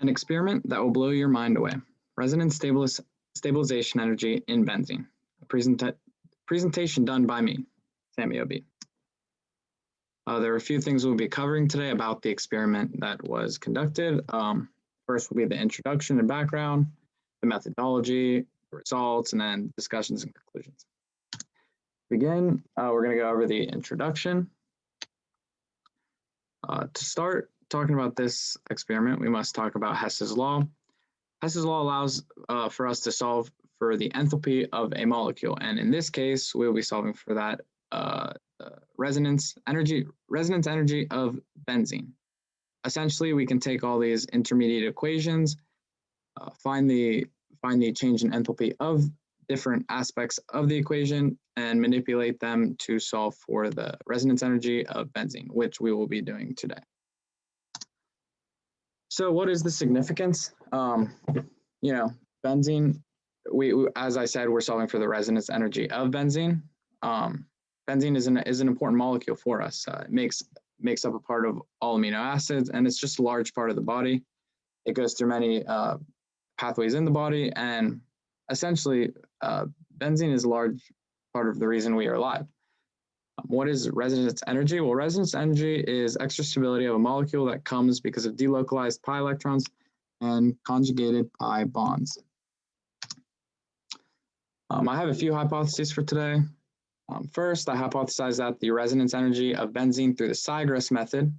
An experiment that will blow your mind away. Resonance stabilization energy in benzene. A presentation done by me, Sammy O.B. There are a few things we'll be covering today about the experiment that was conducted. First will be the introduction and background, the methodology, the results, and then discussions and conclusions. To begin, we're going to go over the introduction. To start talking about this experiment, we must talk about Hess's law. Hess's law allows for us to solve for the enthalpy of a molecule, and in this case, we'll be solving for that resonance energy of benzene. Essentially, we can take all these intermediate equations, find the change in enthalpy of different aspects of the equation, and manipulate them to solve for the resonance energy of benzene, which we will be doing today. So what is the significance? Benzene, as I said, we're solving for the resonance energy of benzene. Benzene is an important molecule for us. It makes up a part of all amino acids, and it's just a large part of the body. It goes through many pathways in the body, and essentially, benzene is a large part of the reason we are alive. What is resonance energy? Well, resonance energy is extra stability of a molecule that comes because of delocalized pi electrons and conjugated pi bonds. I have a few hypotheses for today. First, I hypothesize that the resonance energy of benzene through the Sigres method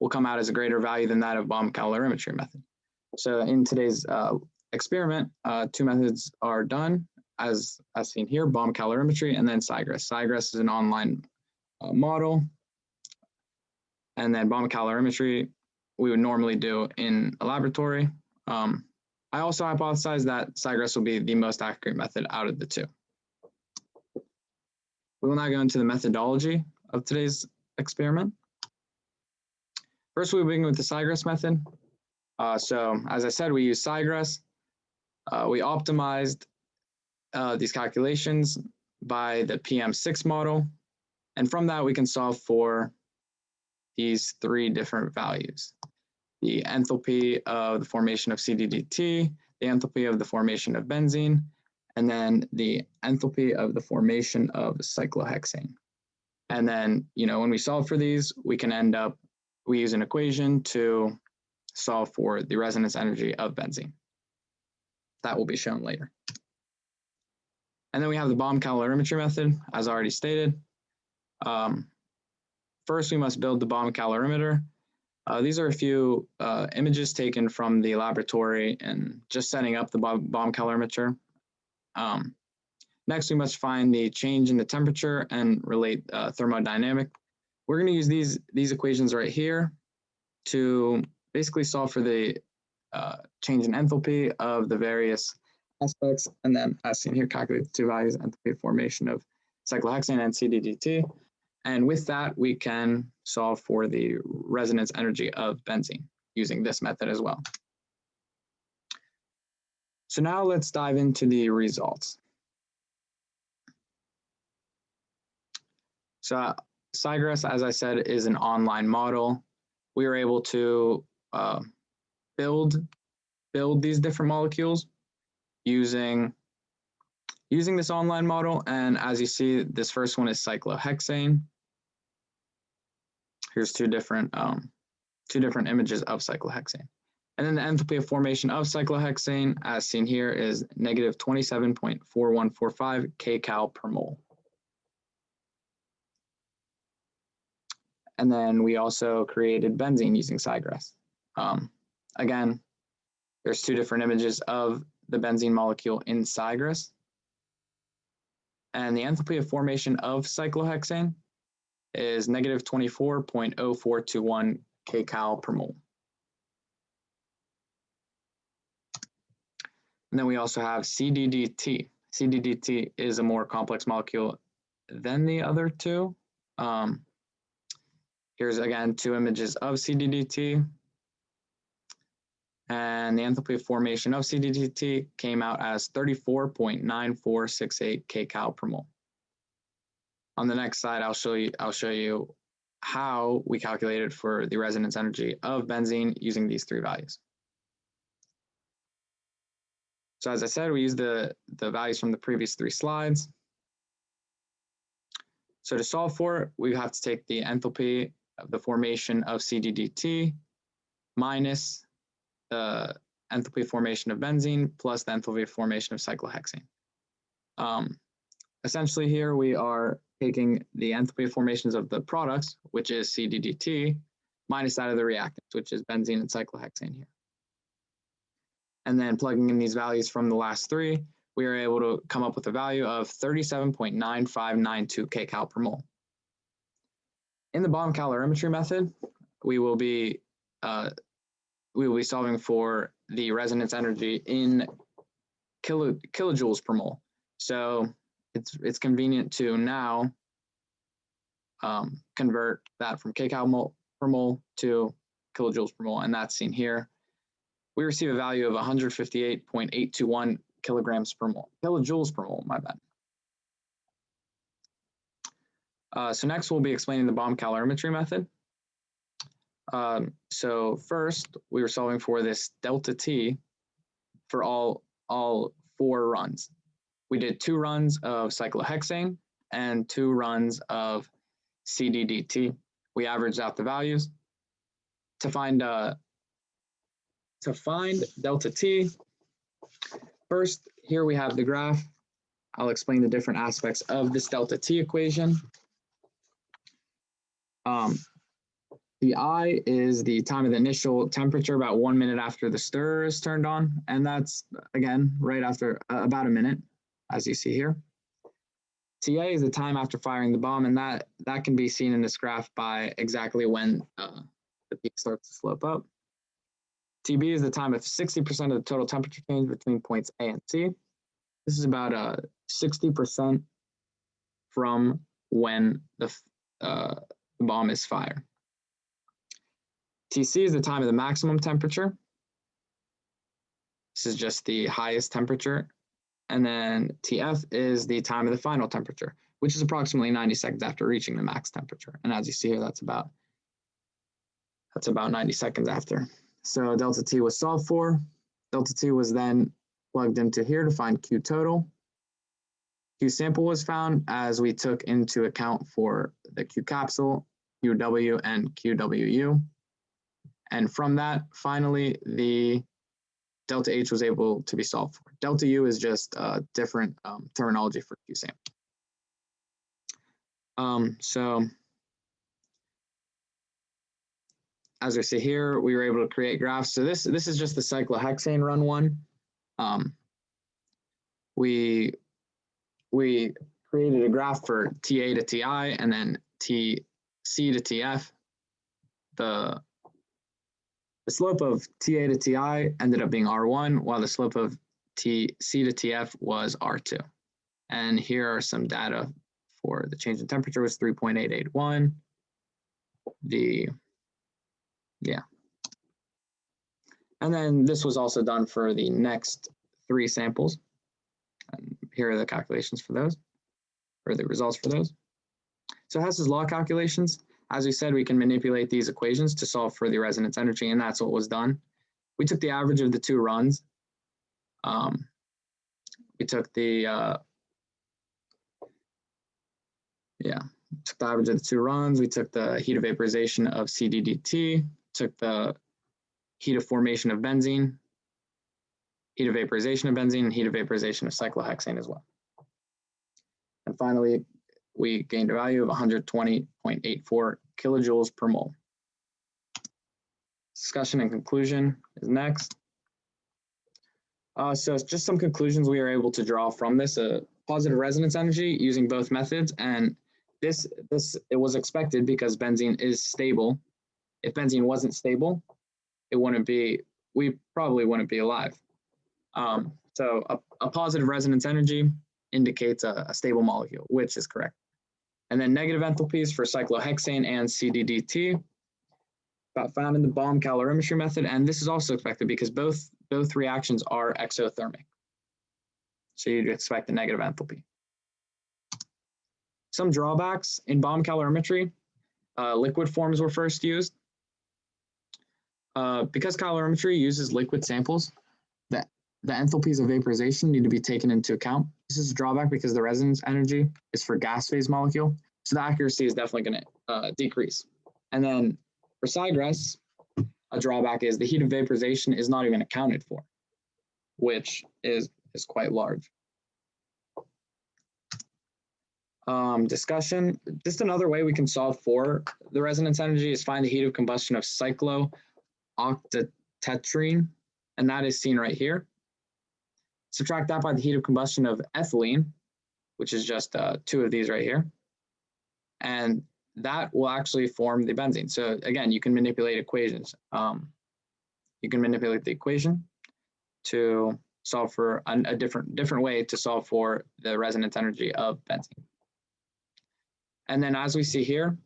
will come out as a greater value than that of bomb calorimetry method. So in today's experiment, two methods are done, as seen here, bomb calorimetry and then Sigres. Sigres is an online model, and then bomb calorimetry we would normally do in a laboratory. I also hypothesize that Sigres will be the most accurate method out of the two. We will now go into the methodology of today's experiment. First, we begin with the Sigres method. So as I said, we use Sigres. We optimized these calculations by the PM6 model. And from that, we can solve for these three different values: the enthalpy of the formation of CDDT, the enthalpy of the formation of benzene, and then the enthalpy of the formation of cyclohexane. And then, when we solve for these, we use an equation to solve for the resonance energy of benzene. That will be shown later. And then we have the bomb calorimetry method, as already stated. First, we must build the bomb calorimeter. These are a few images taken from the laboratory and just setting up the bomb calorimeter. Next, we must find the change in the temperature and relate thermodynamic. We're going to use these equations right here to basically solve for the change in enthalpy of the various aspects, and then as seen here, calculate the two values, enthalpy formation of cyclohexane and CDDT. And with that, we can solve for the resonance energy of benzene using this method as well. So now let's dive into the results. So Sigres, as I said, is an online model. We were able to build these different molecules using this online model. And as you see, this first one is cyclohexane. Here's two different images of cyclohexane. And then the enthalpy of formation of cyclohexane, as seen here, is negative 27.4145 kcal per mole. And then we also created benzene using Sigres. Again, there's two different images of the benzene molecule in Sigres. And the enthalpy of formation of cyclohexane is negative 24.0421 kcal per mole. And then we also have CDDT. CDDT is a more complex molecule than the other two. Here's again two images of CDDT. And the enthalpy of formation of CDDT came out as 34.9468 kcal per mole. On the next slide, I'll show you how we calculated for the resonance energy of benzene using these three values. So as I said, we use the values from the previous 3 slides. So to solve for it, we have to take the enthalpy of the formation of CDDT minus the enthalpy formation of benzene plus the enthalpy formation of cyclohexane. Essentially here we are taking the enthalpy formations of the products, which is CDDT, minus that of the reactants, which is benzene and cyclohexane here. And then plugging in these values from the last 3, we are able to come up with a value of 37.9592 kcal per mole. In the bomb calorimetry method, we will be solving for the resonance energy in kilojoules per mole. So it's convenient to now convert that from kcal per mole to kilojoules per mole, and that's seen here. We receive a value of 158.821 kilograms per mole, kilojoules per mole, my bad. So next we'll be explaining the bomb calorimetry method. So first we were solving for this delta T for all 4 runs. We did 2 runs of cyclohexane and 2 runs of CDDT. We averaged out the values. To find delta T, first here we have the graph. I'll explain the different aspects of this delta T equation. The I is the time of the initial temperature, about 1 minute after the stirrer is turned on, and that's again right after about a minute, as you see here. TA is the time after firing the bomb, and that can be seen in this graph by exactly when the peak starts to slope up. TB is the time of 60% of the total temperature change between points A and C. This is about 60% from when the bomb is fired. TC is the time of the maximum temperature. This is just the highest temperature. And then TF is the time of the final temperature, which is approximately 90 seconds after reaching the max temperature. And as you see here, that's about 90 seconds after. So delta T was solved for. Delta T was then plugged into here to find Q total. Q sample was found as we took into account for the Q capsule, QW, and QWU. And from that, finally, the delta H was able to be solved for. Delta U is just different terminology for Q sample. So as we see here, we were able to create graphs. So this is just the cyclohexane run one. We created a graph for TA to TI and then TC to TF. The slope of TA to TI ended up being R1, while the slope of TC to TF was R2. And here are some data for the change in temperature was 3.881. And then this was also done for the next 3 samples. And here are the calculations for those, or the results for those. So Hess's law calculations. As we said, we can manipulate these equations to solve for the resonance energy, and that's what was done. We took the average of the 2 runs. We took the average of the 2 runs. We took the heat of vaporization of CDDT, took the heat of formation of benzene, heat of vaporization of benzene, and heat of vaporization of cyclohexane as well. And finally, we gained a value of 120.84 kilojoules per mole. Discussion and conclusion is next. So just some conclusions we are able to draw from this. Positive resonance energy using both methods, and this it was expected because benzene is stable. If benzene wasn't stable, we probably wouldn't be alive. So a positive resonance energy indicates a stable molecule, which is correct. And then negative enthalpies for cyclohexane and CDDT found in the bomb calorimetry method, and this is also expected because both reactions are exothermic. So you'd expect a negative enthalpy. Some drawbacks in bomb calorimetry, liquid forms were first used. Because calorimetry uses liquid samples, the enthalpies of vaporization need to be taken into account. This is a drawback because the resonance energy is for gas phase molecule, so the accuracy is definitely going to decrease. And then for Sigress, a drawback is the heat of vaporization is not even accounted for, which is quite large. Discussion. Just another way we can solve for the resonance energy is find the heat of combustion of cyclooctatetrene, and that is seen right here. Subtract that by the heat of combustion of ethylene, which is just 2 of these right here, and that will actually form the benzene. So again, you can manipulate equations. You can manipulate the equation to solve for a different way to solve for the resonance energy of benzene. And then as we see here,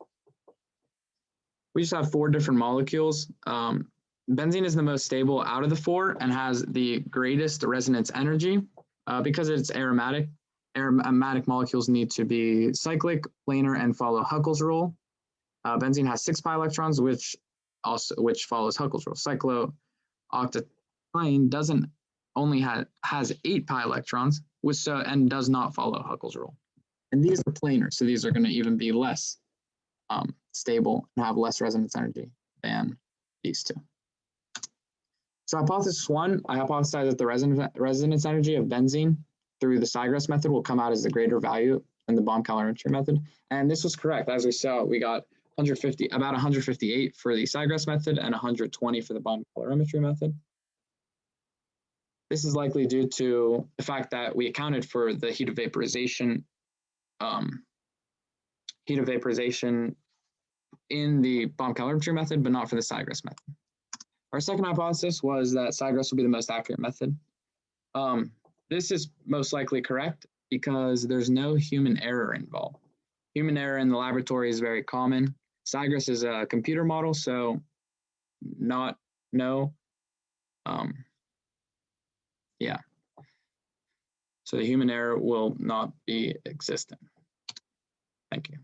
we just have 4 different molecules. Benzene is the most stable out of the 4 and has the greatest resonance energy because it's aromatic. Aromatic molecules need to be cyclic, planar, and follow Huckel's rule. Benzene has 6 pi electrons, which follows Huckel's rule. Cyclooctatetrene has 8 pi electrons, and does not follow Huckel's rule. And these are planar, so these are going to even be less stable and have less resonance energy than these 2. So hypothesis 1, I hypothesize that the resonance energy of benzene through the Sigress method will come out as the greater value than the bomb calorimetry method. And this was correct. As we saw, we got about 158 for the Sigress method and 120 for the bomb calorimetry method. This is likely due to the fact that we accounted for the heat of vaporization in the bomb calorimetry method, but not for the Sigress method. Our second hypothesis was that Sigress will be the most accurate method. This is most likely correct because there's no human error involved. Human error in the laboratory is very common. Sigress is a computer model, so so the human error will not be existent. Thank you.